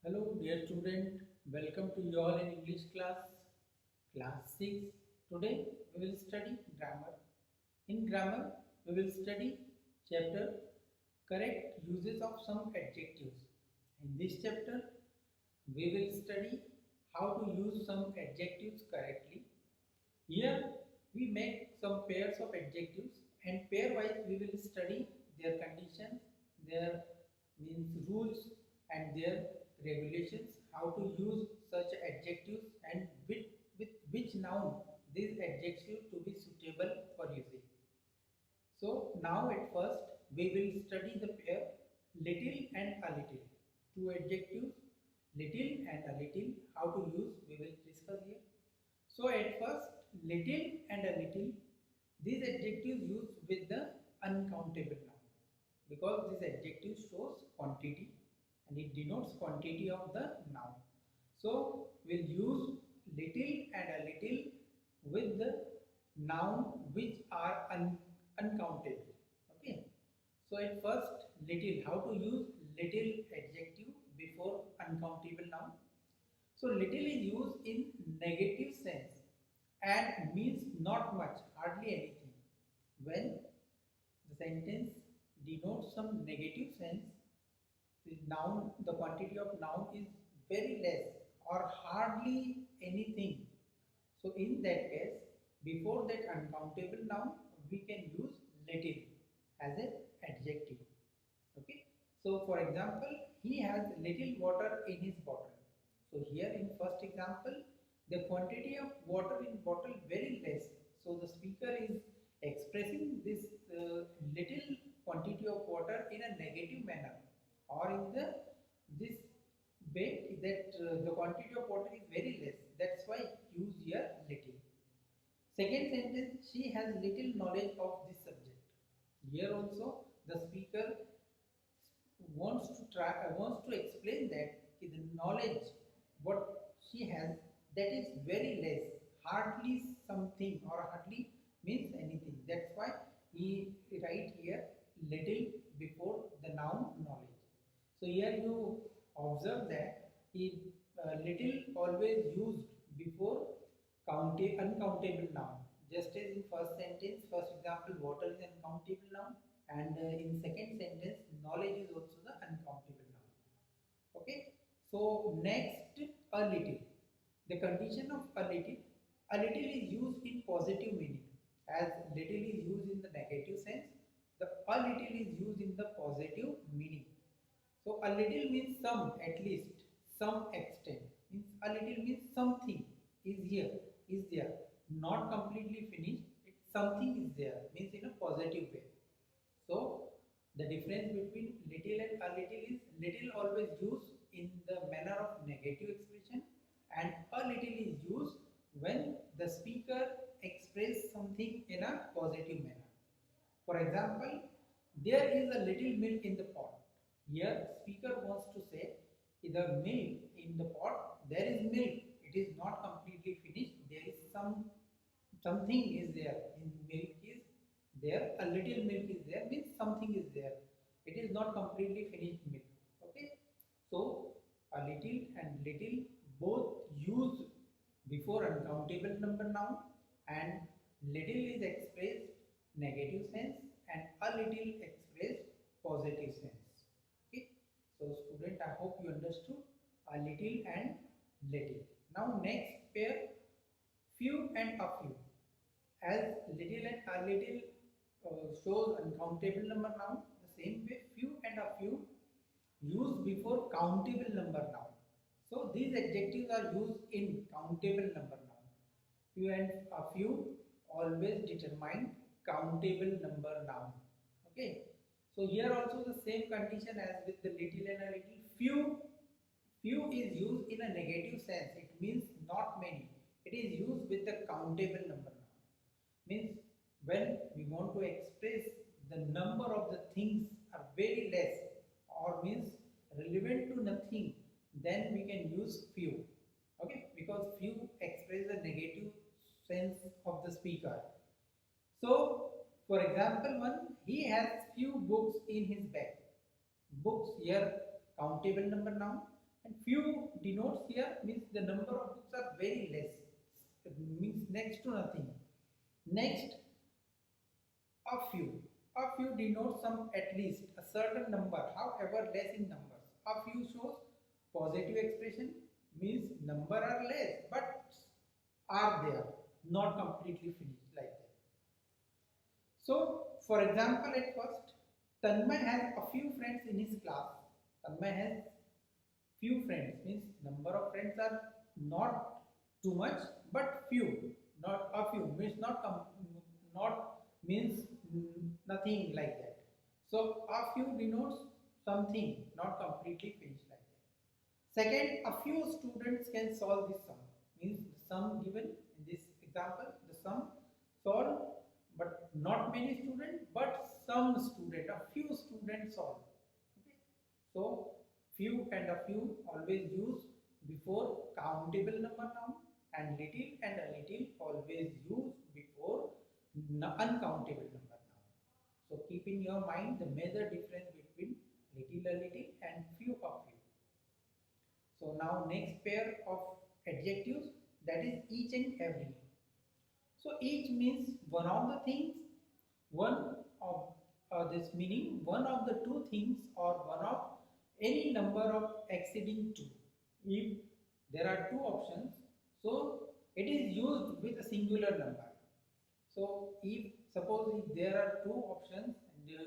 Hello, dear student. Welcome to you all in English class 6. Today we will study grammar. In grammar, we will study chapter correct uses of some adjectives. In this chapter, we will study how to use some adjectives correctly. Here, we make some pairs of adjectives and pairwise we will study their conditions, their means rules and their regulations, how to use such adjectives and with which noun these adjectives to be suitable for usage. So now at first we will study the pair little and a little. Two adjectives, little and a little, how to use we will discuss here. So at first, little and a little, these adjectives used with the uncountable noun because this adjective shows quantity and it denotes quantity of the noun. So we'll use little and a little with the noun which are uncountable. Okay. So at first, little, how to use little adjective before uncountable noun. So little is used in negative sense and means not much, hardly anything. When the sentence denotes some negative sense, the quantity of noun is very less or hardly anything. So in that case, before that uncountable noun, we can use little as an adjective. Okay. So for example, he has little water in his bottle. So here in first example, the quantity of water in bottle very less. So the speaker is expressing this little quantity of water in a negative manner, or in the this bit that the quantity of water is very less. That's why use here little. Second sentence, she has little knowledge of this subject. Here also the speaker wants to explain that the knowledge what she has, that is very less, hardly something or hardly means anything. That's why he write here little before the noun knowledge. So here you observe that he little always used before uncountable noun. Just as in first sentence, first example, water is uncountable noun, and in second sentence, knowledge is also the uncountable noun. Okay. So next, a little. The condition of a little is used in positive meaning, as little is used in the negative sense. The a little is used in the positive meaning. So a little means some, at least, some extent. Means a little means something is here, is there, not completely finished. It something is there, means in a positive way. So the difference between little and a little is little always used in the manner of negative expression and a little is used when the speaker express something in a positive manner. For example, there is a little milk in the pot. Here speaker wants to say the milk in the pot, there is milk. It is not completely finished. There is something is there. In milk is there, a little milk is there, means something is there. It is not completely finished milk. Okay. So a little and little both used before uncountable number noun, and little is expressed negative sense and a little expressed positive sense. Okay. So student, I hope you understood a little and little. Now next pair, few and a few. As little and a little shows uncountable number noun, the same way few and a few used before countable number noun. So these adjectives are used in countable number noun. Few and a few always determine countable number noun. Okay. So here also the same condition as with the little and a little. Few is used in a negative sense. It means not many. It is used with the countable number noun. Means when we want to express the number of the things are very less or means relevant to nothing, then we can use few. Okay, because few express the negative sense of the speaker. So for example, one, he has few books in his bag. Books here countable number noun, And few denotes here means the number of books are very less. It means next to nothing. Next, a few. A few denotes some at least a certain number, however less in numbers. A few shows positive expression means number are less but are there, not completely finished like that. So, for example, at first, Tanmay has a few friends in his class. Tanmay has few friends means number of friends are not too much but few, not a few means not means nothing like that. So a few denotes something, not completely finished like that. Second, a few students can solve this sum. Means the sum given in this example, the sum solved, but not many students, but some student, a few students solve. Okay. So few and a few always use before countable number noun, and little and a little always use before uncountable number noun. So keep in your mind the major difference between little a little and few a few. So now next pair of adjectives, that is each and every. So each means one of the things, one of this meaning one of the two things or one of any number of exceeding two. If there are two options, so it is used with a singular number. So if suppose if there are two options and you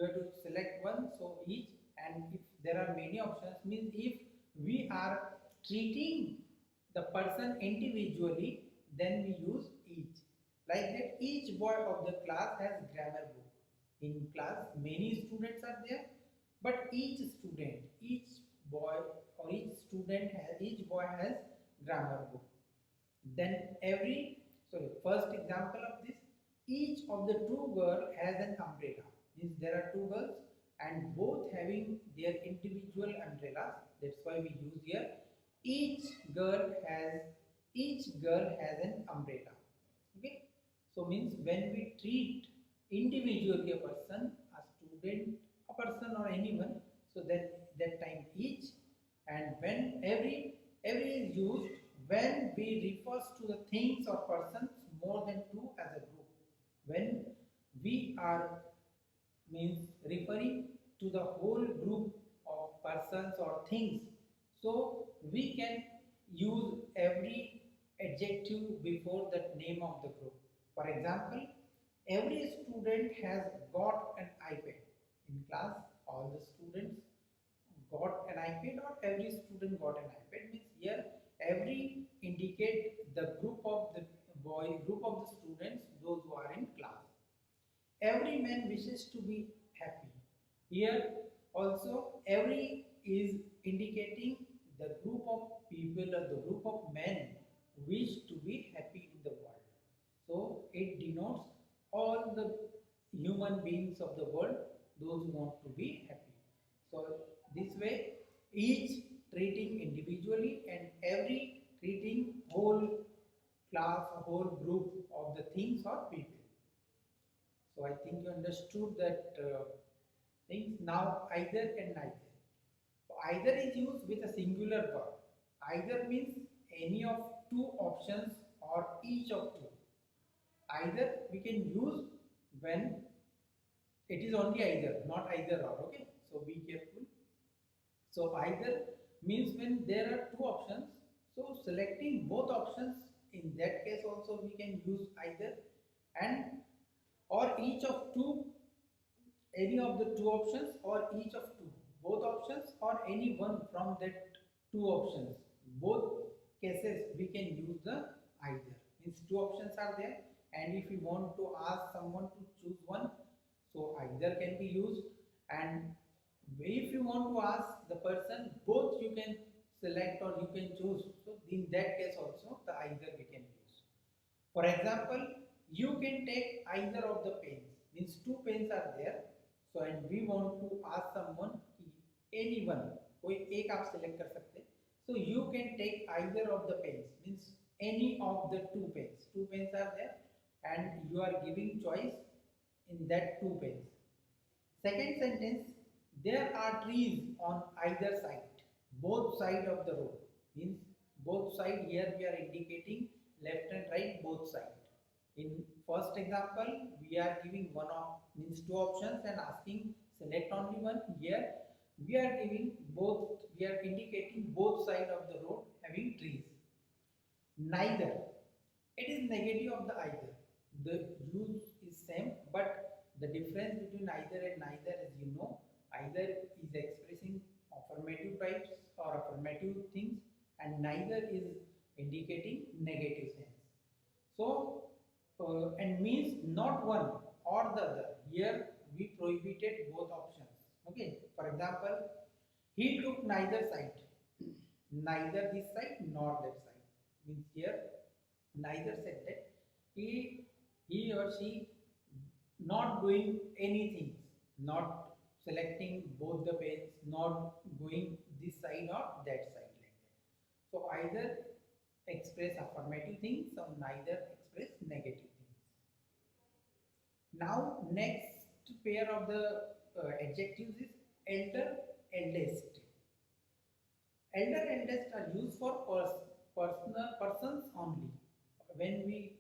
have to select one, so each, and if there are many options means if we are treating the person individually, then we use each. Like that, each boy of the class has grammar book. In class, many students are there, but each boy or each boy has grammar book. Then first example of this, each of the two girl has an umbrella. Means there are two girls and both having their individual umbrellas. That's why we use here each girl has an umbrella. Okay. So means when we treat individually a person, a student, a person or anyone, so that time each, and when every is used when we refers to the things or persons more than two as a group. When we are means referring to the whole group of persons or things, so we can use every adjective before the name of the group. For example, every student has got an iPad. In class, all the students got an iPad or every student got an iPad means here every indicate the group of the students, those who are in class. Every man wishes to be happy. Here also every is indicating the group of people or the group of men wish to be happy in the world. So it denotes all the human beings of the world, those who want to be happy. So this way, each treating individually and every treating whole class, whole group of the things or people. So I think you understood that things. Now either and neither. So either is used with a singular verb. Either means any of two options or each of two. Either we can use when it is only either, not either or. Okay, so be careful. So either means when there are two options. So selecting both options, in that case also we can use either, and or each of two, any of the two options or each of two, both options or any one from that two options. Both cases we can use the either. Means two options are there, and if you want to ask someone to choose one, so either can be used, and if you want to ask the person, both you can select or you can choose. So in that case also the either we can use. For example, you can take either of the pens. Means two pens are there. So and we want to ask someone anyone, कोई एक आप select कर सकते. So you can take either of the pens. Means any of the two pens. Two pens are there, and you are giving choice in that two pens. Second sentence, there are trees on either side. both side of the road, means both side. Here we are indicating left and right, both side. In first example we are giving one of, means two options and asking select only one. Here we are giving both, we are indicating both side of the road having trees. Neither, it is negative of the either. The use is same, but the difference between either and neither, as you know, either is expressing affirmative types or affirmative things, and neither is indicating negative sense. So and means not one or the other. Here we prohibited both options. Okay, for example, he took neither side, neither this side nor that side. Means here neither said that he or she not doing anything, not selecting both the page, not going this side or that side, like that. So either express affirmative things or neither express negative things. Now next pair of the adjectives is elder, eldest. Elder, eldest are used for personal persons only. When we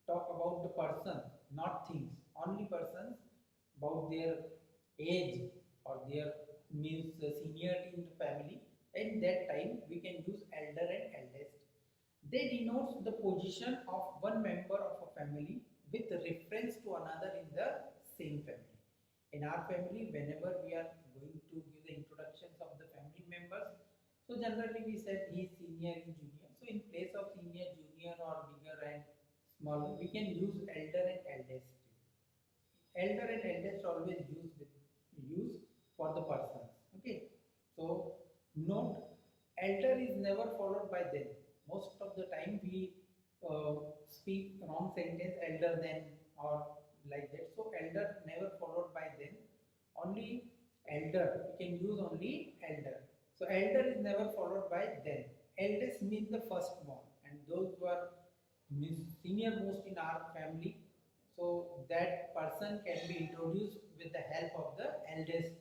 talk about the person, not things, only persons, about their age or their, means seniority in the family. In that time, we can use elder and eldest. They denotes the position of one member of a family with reference to another in the same family. In our family, whenever we are going to give the introductions of the family members, so generally we said he is senior, he is junior. So in place of senior, junior or bigger and smaller, we can use elder and eldest. Elder and eldest always use for the persons. Okay. So note, elder is never followed by then. Most of the time we speak wrong sentence, elder than or like that. So elder never followed by then. Only elder. We can use only elder. So elder is never followed by then. Eldest means the firstborn, and those who are senior most in our family. So that person can be introduced with the help of the eldest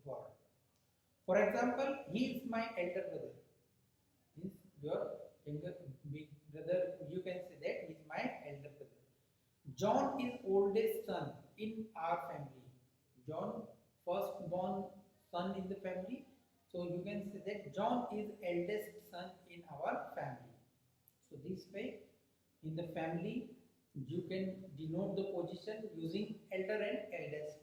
word. For example, he is my elder brother. Means your younger big brother, you can say that he is my elder brother. John is oldest son in our family. John, firstborn son in the family. So you can say that John is eldest son in our family. So this way, in the family, you can denote the position using elder and eldest.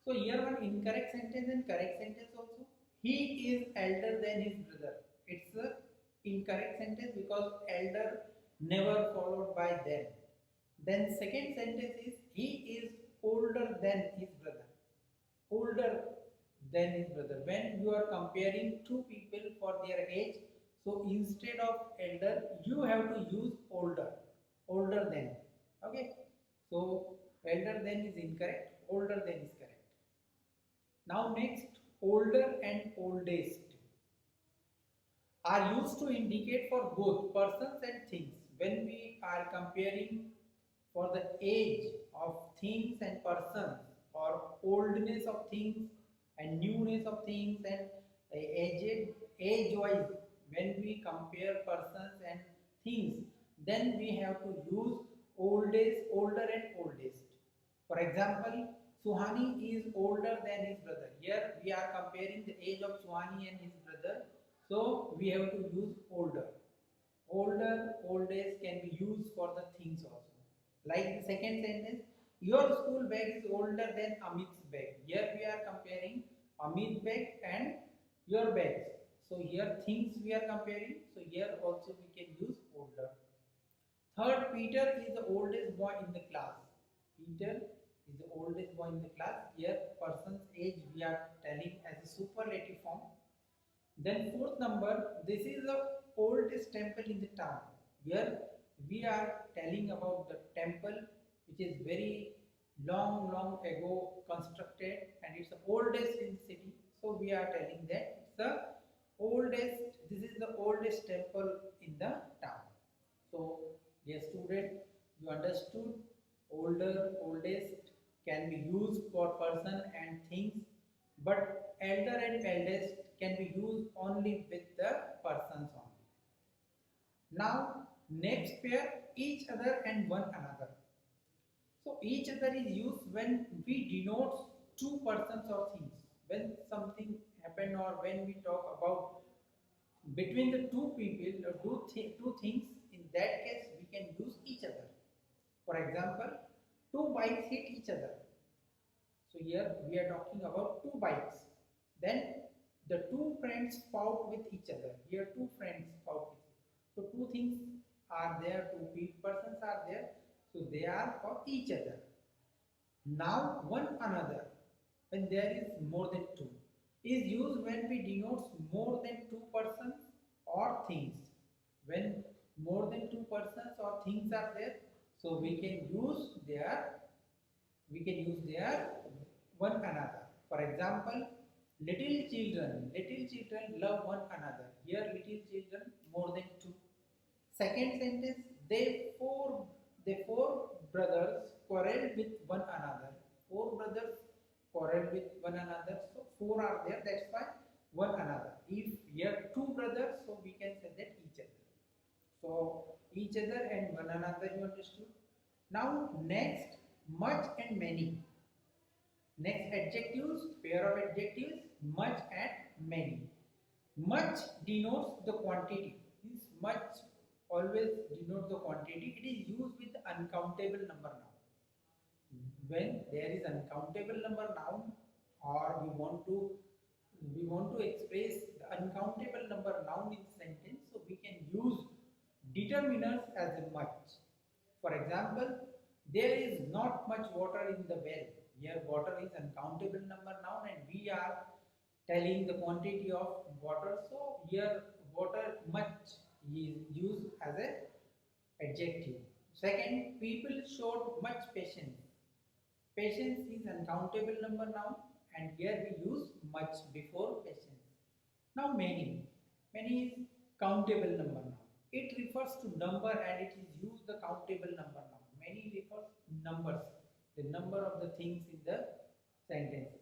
So here one incorrect sentence and correct sentence also. He is elder than his brother. It's a incorrect sentence because elder never followed by then. Then second sentence is he is older than his brother. Older than his brother. When you are comparing two people for their age, so instead of elder, you have to use older. Older than. Okay. So elder than is incorrect. Older than is correct. Now next, older and oldest are used to indicate for both persons and things. When we are comparing for the age of things and persons, or oldness of things and newness of things, and age wise, when we compare persons and things, then we have to use oldest, older and oldest. For example, Suhani is older than his brother. Here we are comparing the age of Suhani and his brother, so we have to use older. Older, oldest can be used for the things also. Like the second sentence, your school bag is older than Amit's bag. Here we are comparing Amit's bag and your bags. So here things we are comparing. So here also we can use older. Third, Peter is the oldest boy in the class. Peter is the oldest boy in the class. Here person's age we are telling as a superlative form. Then fourth number, this is the oldest temple in the town. Here we are telling about the temple which is very long ago constructed, and it's the oldest in the city. So we are telling that it's the oldest, this is the oldest temple in the town. So dear student, you understood older, oldest can be used for person and things, but elder and eldest can be used only with the persons only. Now next pair, each other and one another. So each other is used when we denote two persons or things. When something happen or when we talk about between the two people or two things, in that case we can use each other. For example, two bikes hit each other. So here we are talking about two bikes. Then the two friends fought with each other. Here two friends fought with each other. So two things are there, persons are there. So they are for each other. Now one another, when there is more than two, is used when we denote more than two persons or things. When more than two persons or things are there, so we can use their one another. For example, little children love one another. Here little children more than two. Second sentence, they four brothers quarrel with one another. Four brothers quarrel with one another. So four are there. That's why one another. If we have two brothers, so we can say that each other. So each other and one another, you understood. Now next, much and many. Next adjectives, pair of adjectives, much and many. Much denotes the quantity. Means much always denotes the quantity. It is used with uncountable number noun. When there is uncountable number noun, or we want to express the uncountable number noun in sentence, so we can use determiners as a much. For example, there is not much water in the well. Here water is uncountable number noun and we are telling the quantity of water. So here water much is used as a adjective. Second, people showed much patience. Patience is uncountable number noun and here we use much before patience. Now many. Many is countable number noun. It refers to number and it is used the countable number noun. Many refers numbers, the number of the things in the sentences.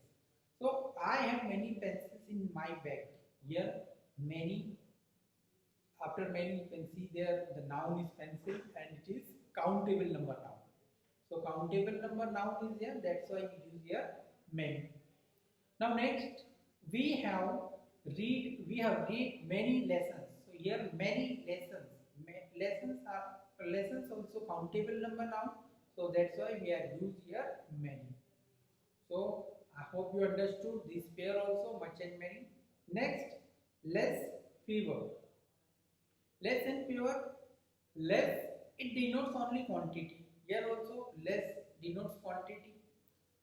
So I have many pencils in my bag. Here many, after many you can see there the noun is pencil and it is countable number noun. So countable number noun is there, that's why we use here many. Now next we have read many lessons. So here many lessons. Lessons also countable number noun. So that's why we are used here many. So I hope you understood this pair also, much and many. Next, less, fewer. Less and fewer. Less, it denotes only quantity. Here also less denotes quantity.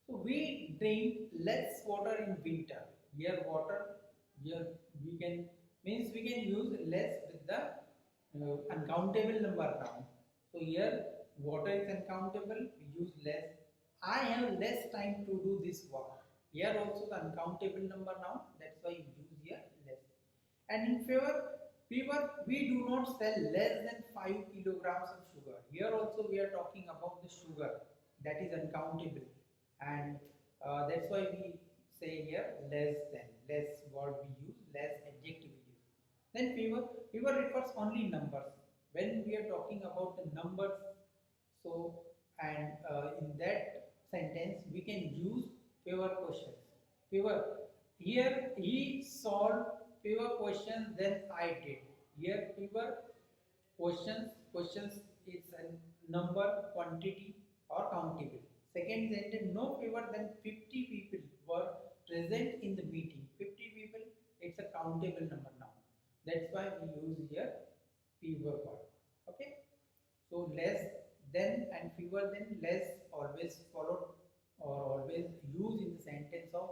So we drink less water in winter. Here water, here we can use less with the uncountable number noun. So here water is uncountable, we use less. I have less time to do this work. Here also the uncountable number noun, that's why you use here less. And in fever, we do not sell less than 5 kilograms of sugar. Here also we are talking about the sugar, that is uncountable. And that's why we say here less than, less word we use, less adjective we use. Then fever refers only numbers. When we are talking about the numbers, so and in that sentence we can use fewer questions. Fewer, here he solved fewer questions than I did. Here fewer questions is a number, quantity or countable. Second sentence, no fewer than 50 people were present in the meeting. 50 people, it's a countable number now. That's why we use here fewer word. Okay. So less than and fewer than, less always followed or always used in the sentence of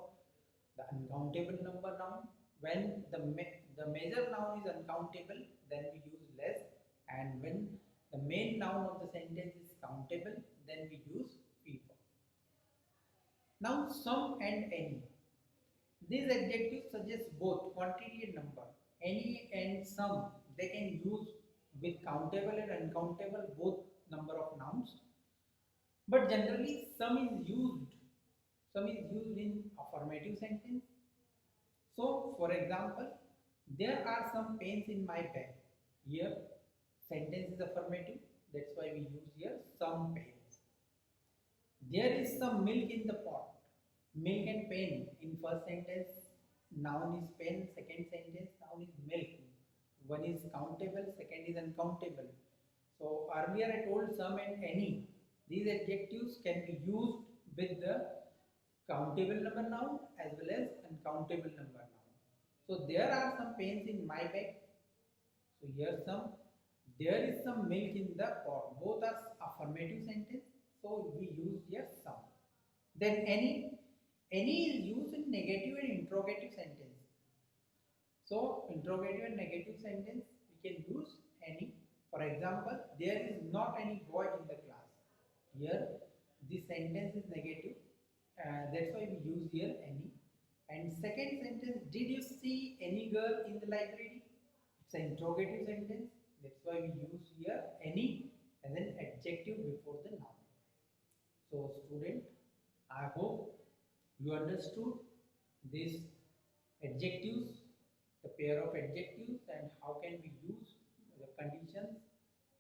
the uncountable number noun. When the major noun is uncountable, then we use less, and when the main noun of the sentence is countable, then we use fewer. Now some and any. These adjectives suggest both quantity and number. Any and some, they can use with countable and uncountable both number of nouns. But generally some is used in affirmative sentence, So, for example, there are some pens in my bag. Here, sentence is affirmative. That's why we use here some pens. There is some milk in the pot. Milk and pen in first sentence. Noun is pen. Second sentence, noun is milk. One is countable, second is uncountable. So earlier I told some and any. These adjectives can be used with the countable number noun as well as uncountable number noun. So there are some pens in my bag. So here some. There is some milk in the pot. Both are affirmative sentence. So we use here some. Then any is used in negative and interrogative sentence. So interrogative and negative sentence we can use any. For example, there is not any boy in the class. Here this sentence is negative. That's why we use here any. And second sentence, did you see any girl in the library? It's an interrogative sentence. That's why we use here any as an adjective before the noun. So student, I hope you understood these adjectives, the pair of adjectives, and how can we use the conditions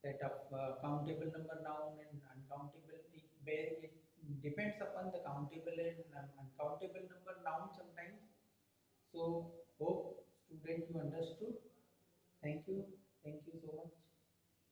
that of countable number noun and uncountable. It depends upon the countable and uncountable number noun sometimes. So hope student you understood. Thank you so much.